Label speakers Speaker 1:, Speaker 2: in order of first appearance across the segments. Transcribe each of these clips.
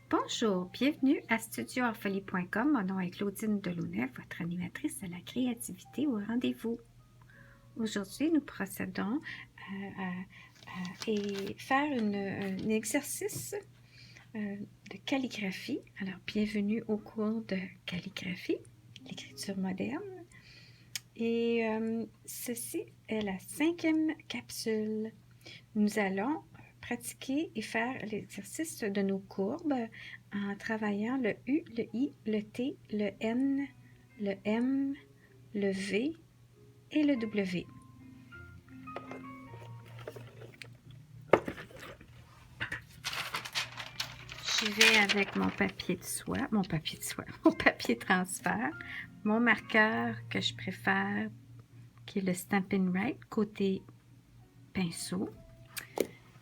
Speaker 1: Bonjour, bienvenue à studioorphelie.com. Mon nom est Claudine Delaunay, votre animatrice de la créativité au rendez-vous. Aujourd'hui, nous procédons à faire un exercice de calligraphie. Alors, bienvenue au cours de calligraphie, l'écriture moderne. Et ceci est la 5e capsule. Nous allons pratiquer et faire l'exercice de nos courbes en travaillant le U, le I, le T, le N, le M, le V et le W. J'y vais avec mon papier de soie, mon papier transfert, mon marqueur que je préfère, qui est le Stampin' Right, côté pinceau.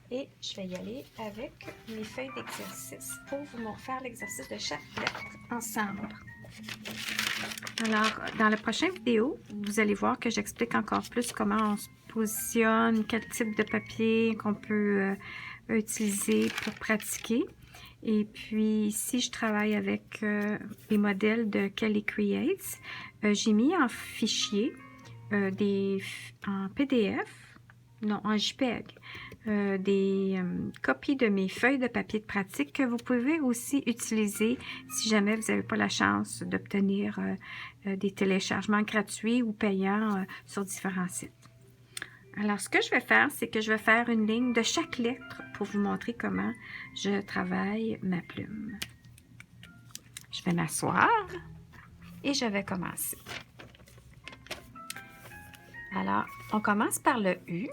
Speaker 1: Et je vais y aller avec mes feuilles d'exercice pour vous faire l'exercice de chaque lettre ensemble. Alors, dans la prochaine vidéo, vous allez voir que j'explique encore plus comment on se positionne, quel type de papier qu'on peut utiliser pour pratiquer. Et puis, ici, je travaille avec les modèles de Kelly Creates. J'ai mis en fichier, en PDF, non, en JPEG, des copies de mes feuilles de papier de pratique que vous pouvez aussi utiliser si jamais vous n'avez pas la chance d'obtenir des téléchargements gratuits ou payants sur différents sites. Alors, ce que je vais faire, c'est que je vais faire une ligne de chaque lettre pour vous montrer comment je travaille ma plume. Je vais m'asseoir et je vais commencer. Alors, on commence par le U.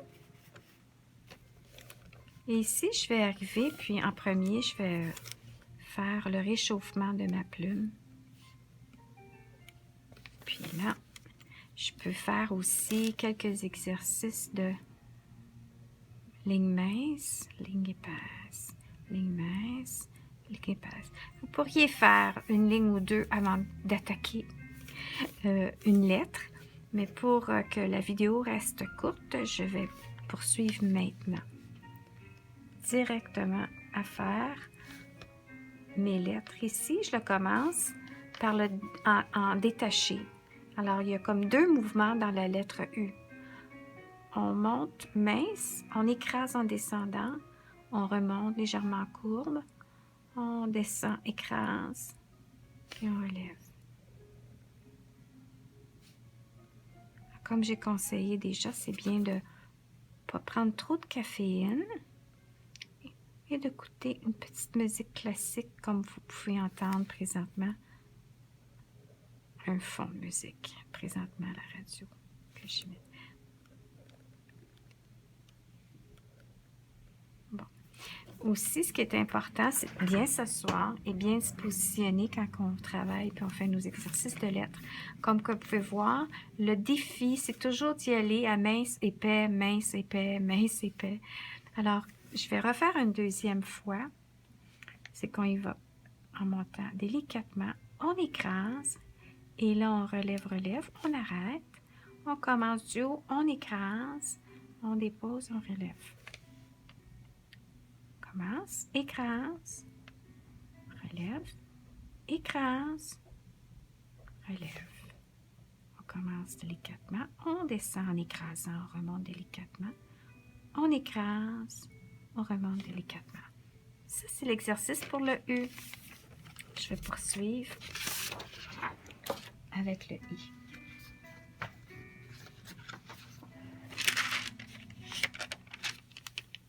Speaker 1: Et ici, je vais arriver, puis en premier, je vais faire le réchauffement de ma plume. Puis là, je peux faire aussi quelques exercices de ligne mince, ligne épaisse, ligne mince, ligne épaisse. Vous pourriez faire une ligne ou deux avant d'attaquer une lettre, mais pour que la vidéo reste courte, je vais poursuivre maintenant. Directement à faire mes lettres. Ici, je le commence par en détaché. Alors, il y a comme deux mouvements dans la lettre U. On monte mince, on écrase en descendant, on remonte légèrement en courbe, on descend, écrase, puis on relève. Comme j'ai conseillé déjà, c'est bien de ne pas prendre trop de caféine et d'écouter une petite musique classique comme vous pouvez entendre présentement. Un fond de musique présentement à la radio que je mets. Bon. Aussi, ce qui est important, c'est bien s'asseoir et bien se positionner quand on travaille et on fait nos exercices de lettres. Comme que vous pouvez voir, le défi, c'est toujours d'y aller à mince, épais, mince, épais, mince, épais. Alors, je vais refaire une deuxième fois. C'est qu'on y va en montant délicatement. On écrase. Et là, on relève, on arrête. On commence du haut, on écrase. On dépose, on relève. Commence, écrase, relève, écrase, relève. On commence délicatement, on descend en écrasant, on remonte délicatement. On écrase, on remonte délicatement. Ça, c'est l'exercice pour le U. Je vais poursuivre avec le I.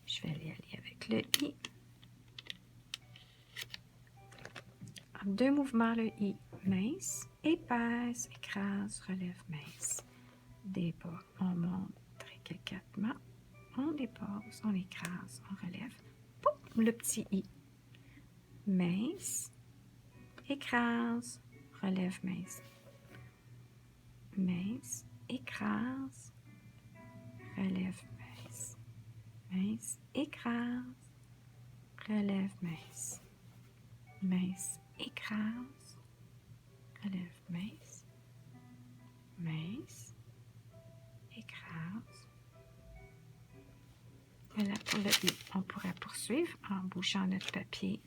Speaker 1: Je vais aller avec le I. En deux mouvements, le I. Mince, épaisse, écrase, relève, mince. Débat, on monte très délicatement. On dépose, on écrase, on relève. Pouf, le petit I. Mince, écrase, relève, mince. Mince, écrase, relève, mince. Mince, écrase, relève, mince. Mince, écrase, relève, mince. Mince, écrase. Voilà pour le I. On pourrait poursuivre en bougeant notre papier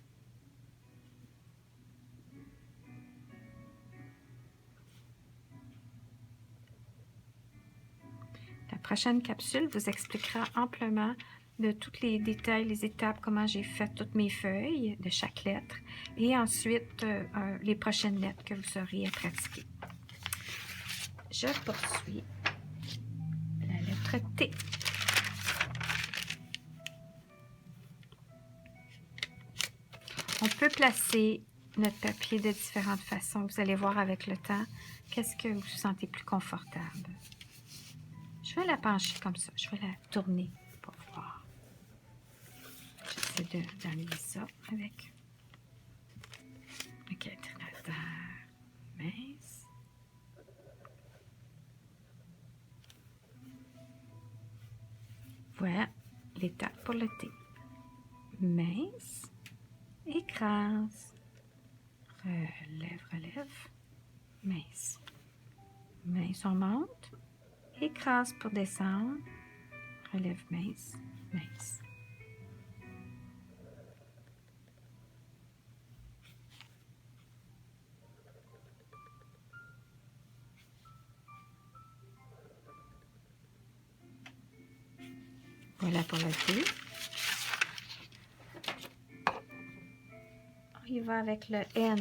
Speaker 1: prochaine capsule vous expliquera amplement de tous les détails, les étapes, comment j'ai fait toutes mes feuilles de chaque lettre et ensuite les prochaines lettres que vous aurez à pratiquer. Je poursuis la lettre T. On peut placer notre papier de différentes façons. Vous allez voir avec le temps qu'est-ce que vous vous sentez plus confortable. Je vais la pencher comme ça. Je vais la tourner pour voir. J'essaie d'amener ça avec le calculateur mince. Voilà l'étape pour le T. Mince, écrase, relève, relève, mince. Mince, on monte, écrase pour descendre, relève, mince, mince. Voilà pour le T. On y va avec le N.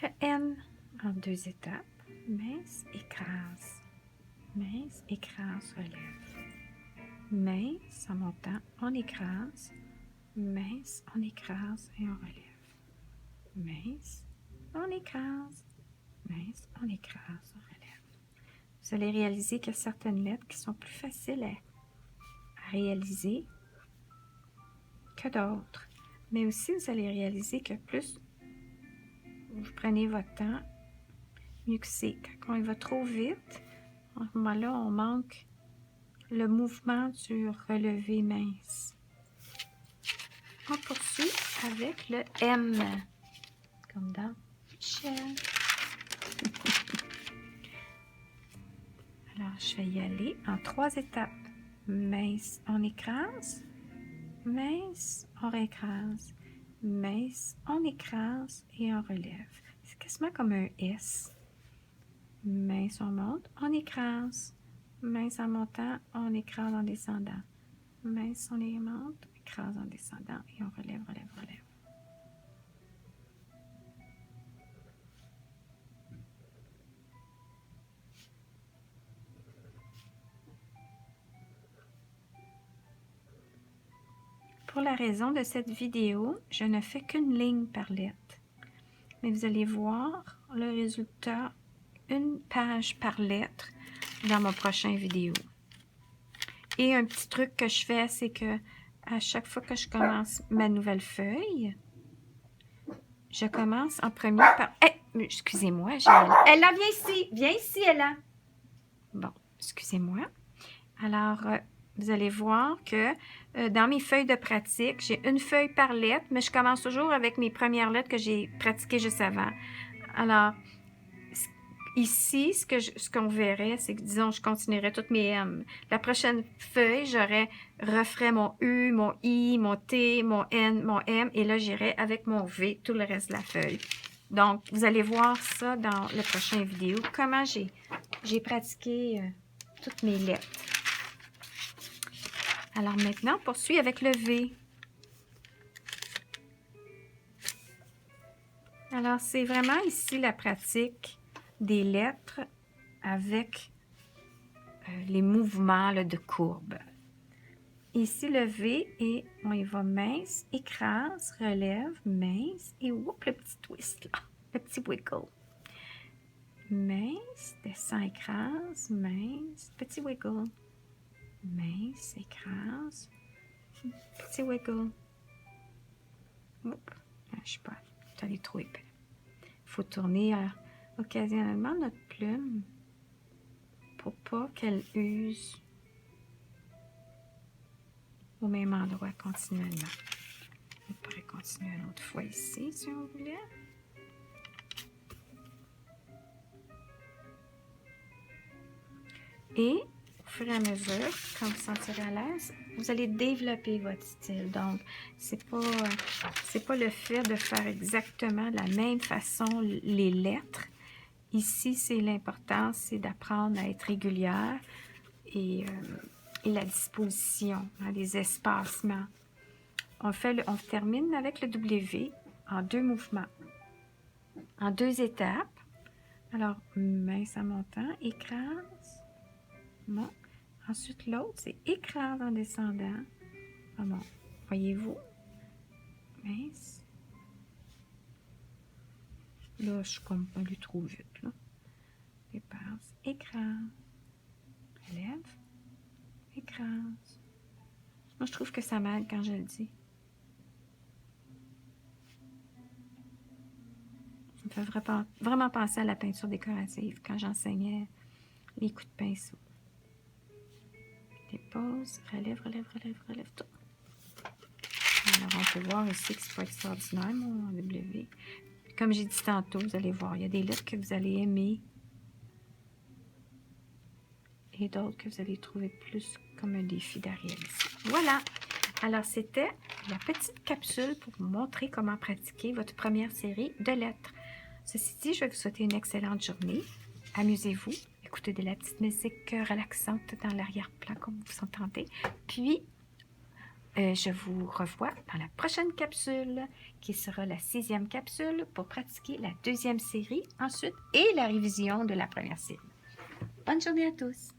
Speaker 1: Le N en 2 étapes. Mince, écrase. Mince, écrase, relève. Mince, en montant, on écrase. Mince, on écrase et on relève. Mince, on écrase. Mince, on écrase, on relève. Vous allez réaliser qu'il y a certaines lettres qui sont plus faciles à réaliser que d'autres. Mais aussi, vous allez réaliser que plus vous prenez votre temps, mieux que c'est. Quand il va trop vite, à ce moment-là, on manque le mouvement du relevé mince. On poursuit avec le M, comme dans Michel. Alors, je vais y aller en 3 étapes. Mince, on écrase. Mince, on réécrase. Mince, on écrase et on relève. C'est quasiment comme un S. Mince, on monte, on écrase. Mince en montant, on écrase en descendant. Mince, on les monte, écrase en descendant et on relève, relève, relève. Pour la raison de cette vidéo, je ne fais qu'une ligne par lettre. Mais vous allez voir le résultat, une page par lettre, dans mon prochain vidéo. Et un petit truc que je fais, c'est que à chaque fois que je commence ma nouvelle feuille, je commence en premier par... Hey, excusez-moi, Ella, viens ici, Ella. Bon, excusez-moi. Alors, vous allez voir que dans mes feuilles de pratique, j'ai une feuille par lettre, mais je commence toujours avec mes premières lettres que j'ai pratiquées juste avant. Alors, ici, ce qu'on verrait, c'est que, disons, je continuerai toutes mes M. La prochaine feuille, referais mon U, mon I, mon T, mon N, mon M, et là, j'irai avec mon V, tout le reste de la feuille. Donc, vous allez voir ça dans la prochaine vidéo, comment j'ai pratiqué toutes mes lettres. Alors maintenant, on poursuit avec le V. Alors, c'est vraiment ici la pratique des lettres avec les mouvements là, de courbe. Ici, le V, et on y va mince, écrase, relève, mince, et whoop, le petit twist, là, le petit wiggle. Mince, descend, écrase, mince, petit wiggle. Mince, écrase, petit wiggle. Oups, je sais pas, c'est allé trop épais. Il faut tourner occasionnellement notre plume pour pas qu'elle use au même endroit continuellement. On pourrait continuer une autre fois ici si on voulait. Et fur et à mesure, quand vous sentirez à l'aise, vous allez développer votre style. Donc, c'est pas le fait de faire exactement de la même façon les lettres. Ici, c'est l'important, c'est d'apprendre à être régulière et la disposition, hein, les espacements. On termine avec le W en 2 mouvements, en 2 étapes. Alors, mince en montant, écrase, bon. Ensuite, l'autre, c'est écrase en descendant. Ah bon, voyez-vous? Mince. Là, je suis comme allée trop vite, là. Dépasse, écrase, relève, écrase. Moi, je trouve que ça m'aide quand je le dis. Ça me fait vraiment penser à la peinture décorative quand j'enseignais les coups de pinceau. Dépose, relève, relève, relève, relève tout. Alors, on peut voir ici que c'est pas extraordinaire, mon W. Comme j'ai dit tantôt, vous allez voir, il y a des lettres que vous allez aimer et d'autres que vous allez trouver plus comme un défi derrière ici. Voilà! Alors, c'était la petite capsule pour vous montrer comment pratiquer votre première série de lettres. Ceci dit, je vais vous souhaiter une excellente journée. Amusez-vous, écoutez de la petite musique relaxante dans l'arrière-plan comme vous entendez. Puis, je vous revois dans la prochaine capsule, qui sera la 6e capsule pour pratiquer la 2e série ensuite et la révision de la première série. Bonne journée à tous!